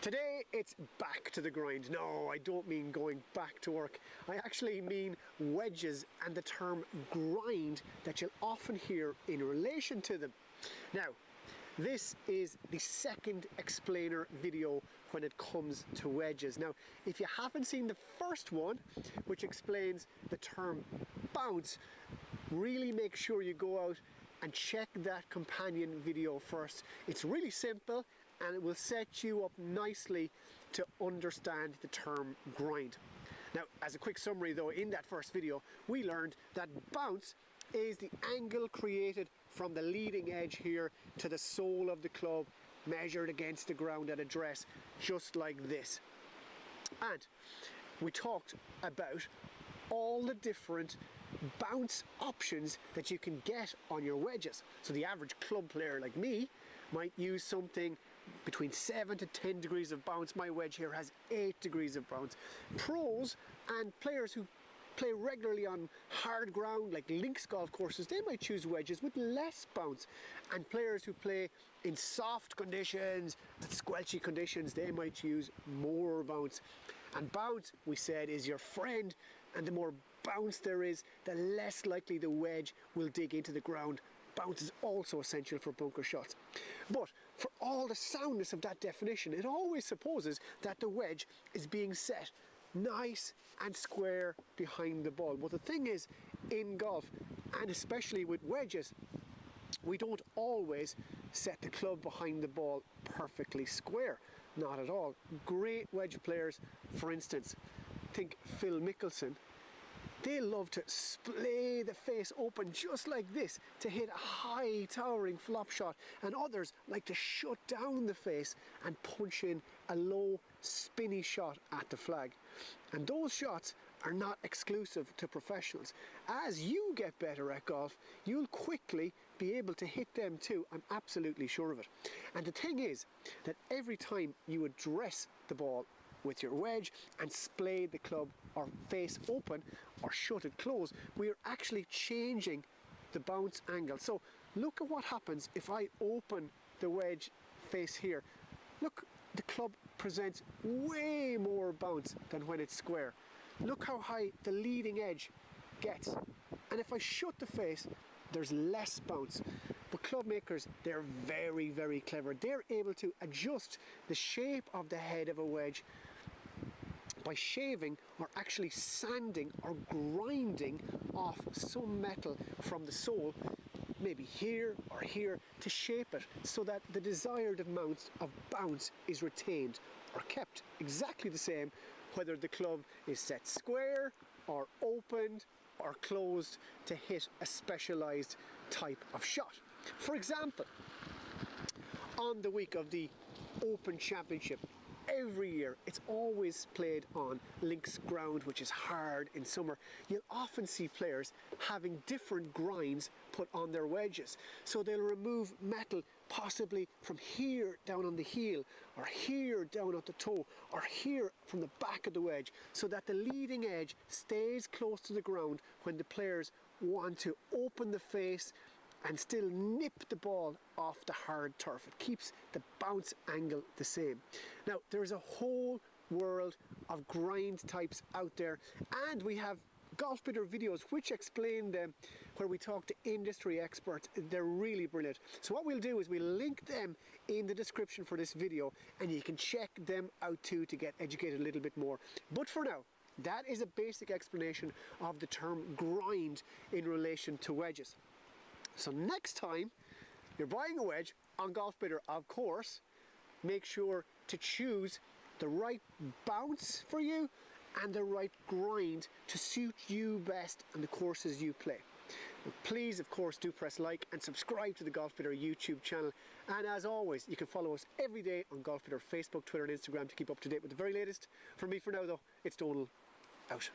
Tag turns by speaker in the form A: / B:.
A: Today it's back to the grind. No, I don't mean going back to work. I actually mean wedges and the term grind that you'll often hear in relation to them. Now, this is the second explainer video when it comes to wedges. Now, if you haven't seen the first one, which explains the term bounce, really make sure you go out and check that companion video first. It's really simple and it will set you up nicely to understand the term grind. Now, as a quick summary though, in that first video, we learned that bounce is the angle created from the leading edge here to the sole of the club, measured against the ground at address, just like this. And we talked about all the different bounce options that you can get on your wedges. So the average club player like me might use something between 7 to 10 degrees of bounce. My wedge here has 8 degrees of bounce. Pros and players who play regularly on hard ground like links golf courses, they might choose wedges with less bounce. And players who play in soft conditions and squelchy conditions, they might use more bounce. And bounce, we said, is your friend, and the more bounce there is, the less likely the wedge will dig into the ground. Bounce is also essential for bunker shots. But for all the soundness of that definition, it always supposes that the wedge is being set nice and square behind the ball. But the thing is, in golf, and especially with wedges, we don't always set the club behind the ball perfectly square. Not at all. Great wedge players, for instance, think Phil Mickelson, they love to splay the face open just like this to hit a high towering flop shot, and others like to shut down the face and punch in a low spinny shot at the flag. And those shots are not exclusive to professionals. As you get better at golf, you'll quickly be able to hit them too. I'm absolutely sure of it. And the thing is that every time you address the ball with your wedge and splay the club or face open or shut it close, we are actually changing the bounce angle. So look at what happens if I open the wedge face here. Look, the club presents way more bounce than when it's square. Look how high the leading edge gets. And if I shut the face, there's less bounce. But club makers, they're very, very clever. They're able to adjust the shape of the head of a wedge by shaving or actually sanding or grinding off some metal from the sole, maybe here or here, to shape it so that the desired amount of bounce is retained or kept exactly the same whether the club is set square or opened or closed to hit a specialized type of shot. For example, on the week of the Open Championship, every year it's always played on links ground, which is hard in summer. You'll often see players having different grinds put on their wedges. So they'll remove metal possibly from here down on the heel, or here down at the toe, or here from the back of the wedge, so that the leading edge stays close to the ground when the players want to open the face and still nip the ball off the hard turf. It keeps the bounce angle the same. Now, there's a whole world of grind types out there, and we have golf bitter videos which explain them, where we talk to industry experts. They're really brilliant. So what we'll do is we'll link them in the description for this video, and you can check them out too to get educated a little bit more. But for now, that is a basic explanation of the term grind in relation to wedges. So next time you're buying a wedge on Golf Bitter, of course, make sure to choose the right bounce for you and the right grind to suit you best and the courses you play. And please, of course, do press like and subscribe to the Golf Bitter YouTube channel. And as always, you can follow us every day on Golf Bitter Facebook, Twitter and Instagram to keep up to date with the very latest. From me for now though, it's Donal, out.